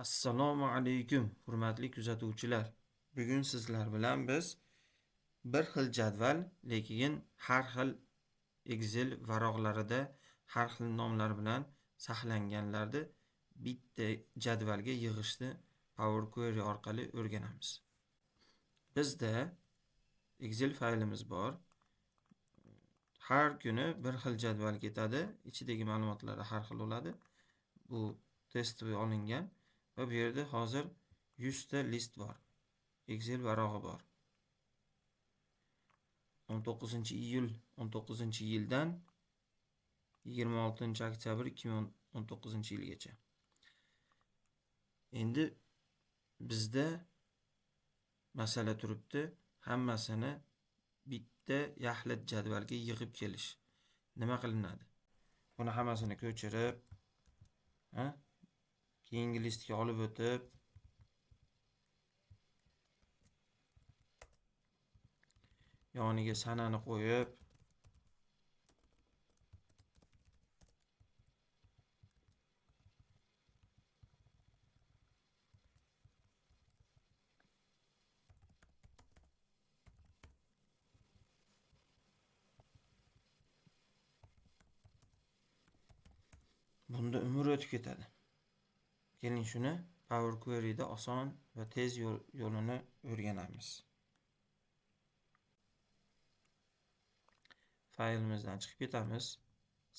Assalomu alaykum, hurmatli kuzatuvchilar. Bugun sizlar bilan biz bir xil jadval, lekin har xil Excel varaqlarida har xil nomlar bilan saqlanganlarni bitta jadvalga yig'ishni Power Query orqali o'rganamiz. Bizda Excel faylimiz bor. Har kuni bir xil jadval ketadi, ichidagi ma'lumotlar har xil bo'ladi. Bu testga olingan va bu yerda hozir 100 ta list bor. Excel varog'i bor. 19-iyul 19-yildan 26-oktyabr 2019-yilgacha. Endi bizda masala turibdi, hammasini bitta yaxlit jadvalga yig'ib kelish. Nima qilinadi? Buni hammasini ko'chirib, keyingi listga olib o'tib, yoniga sanani qo'yib, bunda umr o'tib ketadi. Keling shuni Power Query'da oson va tez yo'lini o'rganamiz. Faylimizdan chiqib ketamiz,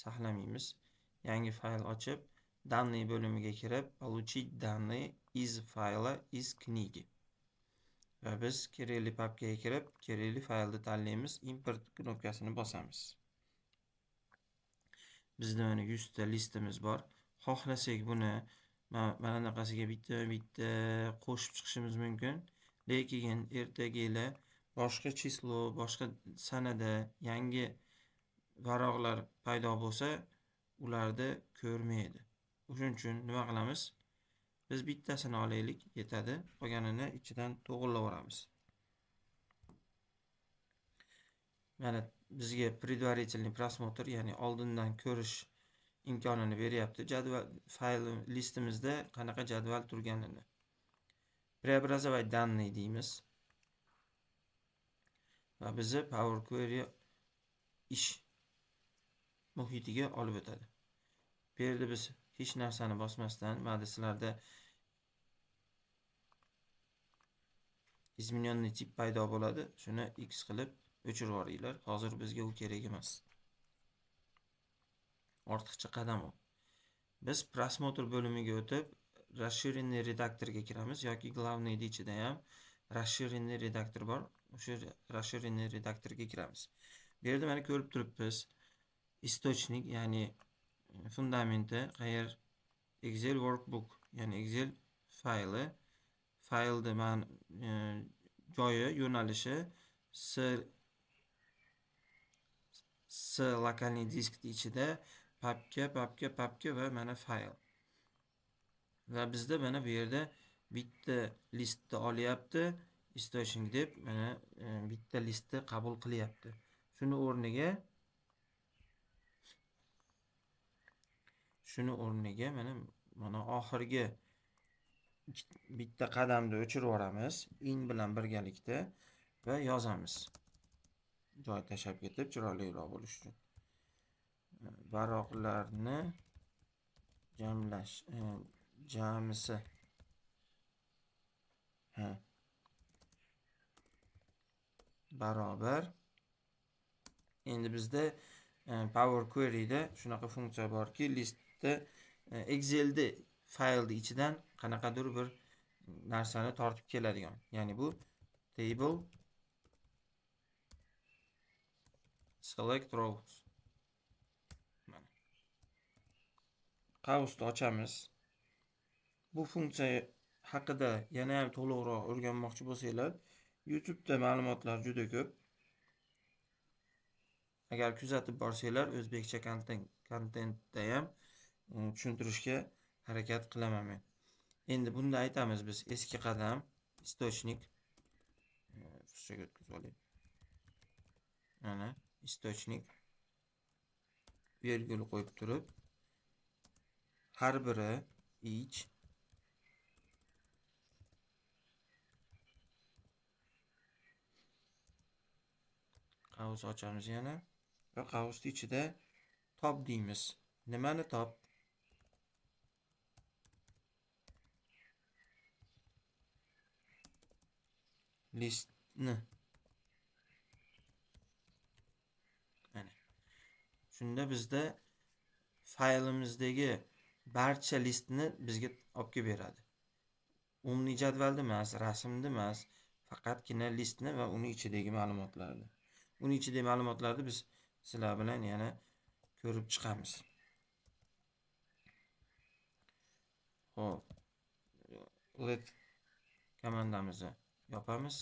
saqlamaymiz. Yangi fayl ochib, данные bo'limiga kirib, получить данные из файла из книги. Va biz kerakli papkaga kirib, kerakli faylni tanlaymiz, import knopkasini bosamiz. Bizda mana 100 ta listimiz bor. Xohlasak buni mana bunaqasiga bitta qo'shib chiqishimiz mumkin. Lekin ertaga boshqa chislo, boshqa sanada yangi varaqlar paydo bo'lsa, ularni ko'rmaydi. Shuning uchun nima qilamiz? Biz bittasini olaylik, yetadi. Qolganini ichidan to'g'irlaveramiz. Mana bizga предварительный просмотр, ya'ni oldindan ko'rish imkonini beryapti. Jadval fayl listimizda qanaqa jadval turganini. Преобразовать данные deymiz. Va bizni Power Query ish muhitiga olib o'tadi. Bu yerda biz hech narsani bosmasdan, mana sizlarda измененный tip paydo bo'ladi. Shuni X qilib o'chirib yuboringlar. Hozir bizga u kerak emas. Ortiqcha qadam u. Biz просмотр bo'limiga o'tib, расширенный redaktorga kiramiz yoki главный ichida ham расширенный redaktor bor. O'sha расширенный redaktorga kiramiz. Bu yerda mana ko'rib turibmiz. Источник, ya'ni fundamenti, qayer Excel workbook, ya'ni Excel fayli, faylni joyi, yo'nalishi S lokalniy disk ichida papka va mana fayl. Va bizda mana bu yerda bitta listni olyapti, источник deb mana bitta listni qabul qilyapti. Shuni o'rniga mana oxirgi bitta qadamni o'chirib yuboramiz, in bilan birgalikda va yozamiz. Joy tashab ketib, chiroyliroq bo'lish uchun. Varaqlarni jamlash, jamisi. Barobar. Endi bizda Power Query'da shunaqa funksiya borki, listda Excel'da faylni ichidan qanaqadir bir narsani tortib keladigan. Ya'ni bu table select rows. Mana. Qavusni ochamiz. Bu funksiya haqida yana ham to'liqroq o'rganmoqchi bo'lsanglar, YouTube'da ma'lumotlar juda ko'p. Agar kuzatib borsanglar, o'zbekcha kontentda ham tushuntirishga harakat qilaman men. Endi bunda aytamiz biz eski qadam, источник. Ruschaga o'tkazib olaylik. Mana источник. Virgul qo'yib turib, har biri each qavs ochamiz yana va qavsning ichida top deymiz. Nimani top? Listni. Mana. Shunda bizda faylimizdagi barcha listni bizga olib kelib beradi. Umumiy jadvalda emas, rasmda emas, faqatgina listni va uning ichidagi ma'lumotlarni. Uning ichidagi ma'lumotlarni biz sizlar bilan yana ko'rib chiqamiz. Xo'p. Let komandamizni yopamiz.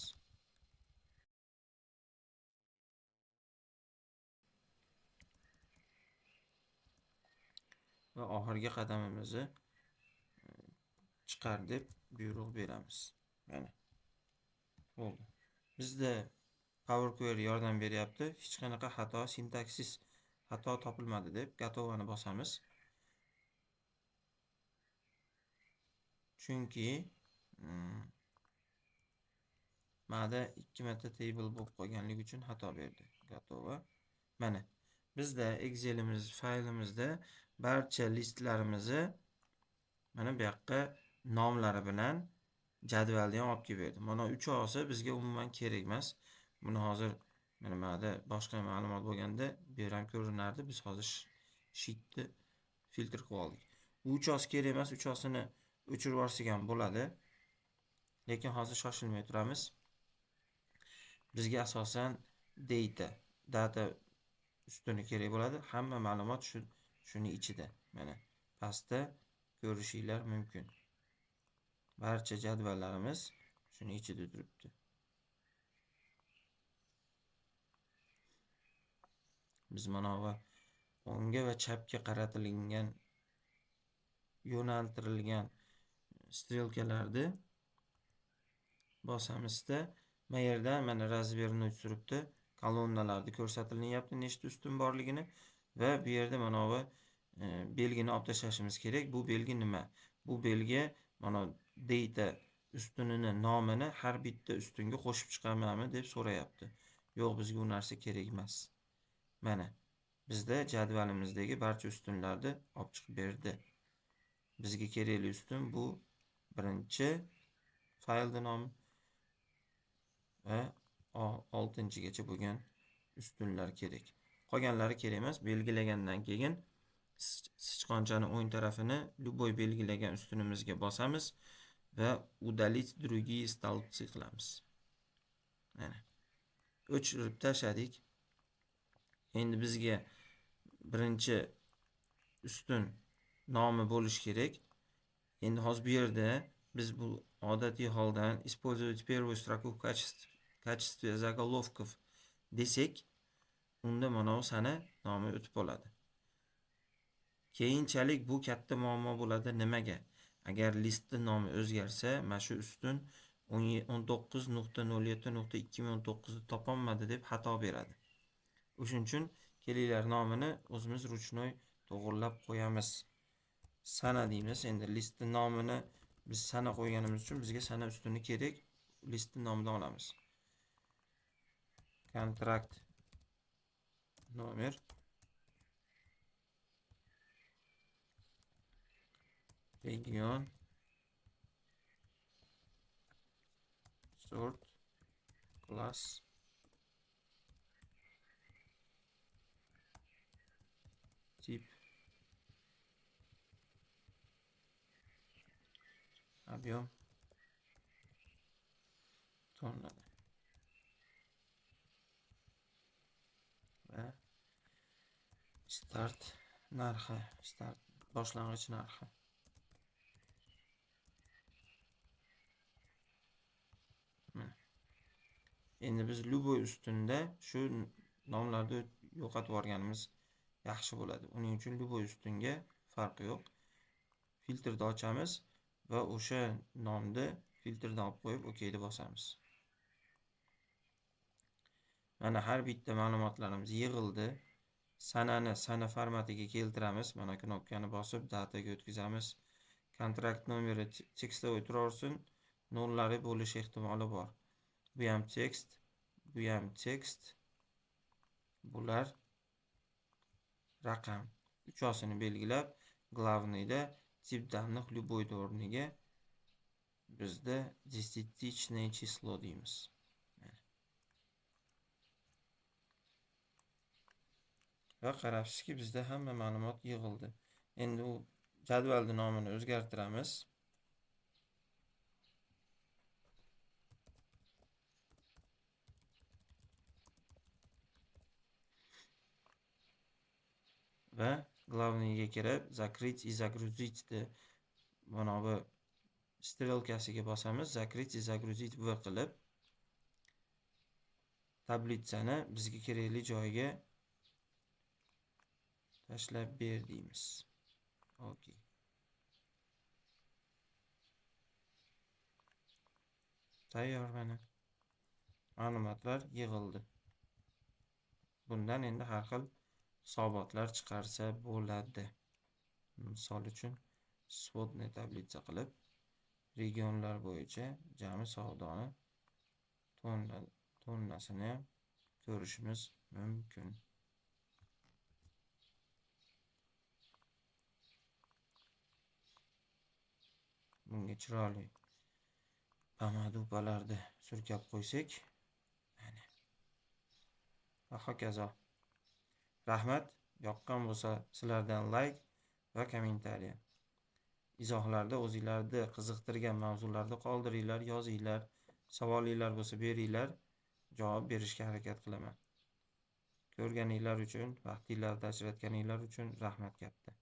Va oxirgi qadamimizni chiqar deb buyruq beramiz. Mana. Bo'ldi. Bizda Power Query yordam beryapti. Hech qanaqa xato, sintaksis xato topilmadi deb Gatovani bosamiz. Chunki ma'da 2 marta table bo'lib qolganligi uchun xato berdi. Gatova. Mana. Bizda Excel'imiz faylimizda barcha listlarimizni mana bu yoqqa nomlari bilan jadvalni ham olib kelib berdi. Mana 3 olsa bizga umuman kerak emas. Buni hozir nimada boshqa ma'lumot bo'lganda bu ham ko'rinardi. Biz hozir sheetni filtr qilib oldik. Bu 3 os kerak emas. 3 osini o'chirib yuborsak ham bo'ladi. Lekin hozir shoshilmay turamiz. Bizga asosan data ustuni kerak bo'ladi. Hamma ma'lumot shuni ichida. Mana pastda ko'rishinglar mumkin. Barcha jadvallarimiz shuni ichida turibdi. Biz mana va o'ngga va chapga qaratilgan yo'naltirilgan strelkalarni bosamizda bu yerda mana razmerni turibdi. Kolonnalarni ko'rsatilyapti, nechta ustun borligini va bu yerda mana va belgini olib tashlashimiz kerak. Bu belgi nima? Bu belgi mana data ustunini nomini har bitta ustunga qo'shib chiqamanmi deb so'rayapti. Yo'q, bizga u narsa kerak emas. Mana bizda jadvalimizdagi barcha ustunlarni olib chiqib berdi. Bizga kerakli ustun bu birinchi faylning nomi va 6-gacha bo'lgan ustunlar kerak. Qolganlari kerak emas. Belgilagandan keyin sichqonchani o'ng tarafini любой belgilagan ustunimizga bosamiz va удалить другие столбцы qilamiz. Mana. O'chirib tashladik. Endi bizga birinchi ustun nomi bo'lish kerak. Endi hozir bu yerda biz bu odatiy holdan использовать первую строку в качестве заголовков desek, unda mana bu sana nomi o'tib qoladi. Keyinchalik bu katta muammo bo'ladi. Nimaga? Agar listning nomi o'zgarsa, mana shu ustun 19.07.2019 ni topolmadi deb xato beradi. O'shuning uchun kelinglar nomini o'zimiz ruchnoy to'g'irlab qo'yamiz. Sana deymiz. Endi listning nomini biz sana qo'yganimiz uchun bizga sana ustuni kerak. Listning nomidan olamiz. Kontrakt nomer region sort class tip объем tonnada va start narxi, boshlang'ich narxi. Endi biz любой ustunda shu nomlarni yo'qotib yuborganimiz yaxshi bo'ladi. Uning uchun любой ustunga farqi yo'q. Filtrni ochamiz va o'sha nomni filtrdan olib qo'yib OK ni bosamiz. Mana har bitta ma'lumotlarimiz yig'ildi. Sanani sana formatiga keltiramiz. Mana knopkani bosib dataga o'tkazamiz. Kontrakt nomeri tekstovoy turaversin. Nollari bo'lish ehtimoli bor. Bu ham tekst, bu ham tekst. bular raqam. Uchosini belgilab, glavniyda tip данных любой o'rniga bizda десятичное число deymiz. Va qarabsizki, bizda hamma ma'lumot yig'ildi. Endi u jadvalning nomini o'zgartiramiz. Va glavniyga kirib, закрыть и загрузить deb mana bu strelkasiga bosamiz. Закрыть и загрузить v qilib tablitsani bizga kerakli joyiga tashlab ber deymiz. Okay. Tayyor mana. Ma'lumotlar yig'ildi. Bundan endi har xil hisobotlar chiqarsa bo'ladi. Misol uchun сводный tablitsa qilib regionlar bo'yicha jami savdoni tonnasini ham ko'rishimiz mumkin. Bunga chiroyli pamadupalarni surkab qo'ysak, va hokazo. Rahmat, yoqqan bo'lsa sizlardan like va kommentariy. Izohlarda o'zingizlarni qiziqtirgan mavzularni qoldiringlar, yozinglar. Savolinglar bo'lsa beringlar, javob berishga harakat qilaman. Ko'rganinglar uchun, vaqtinglarni ajratganinglar uchun rahmat katta.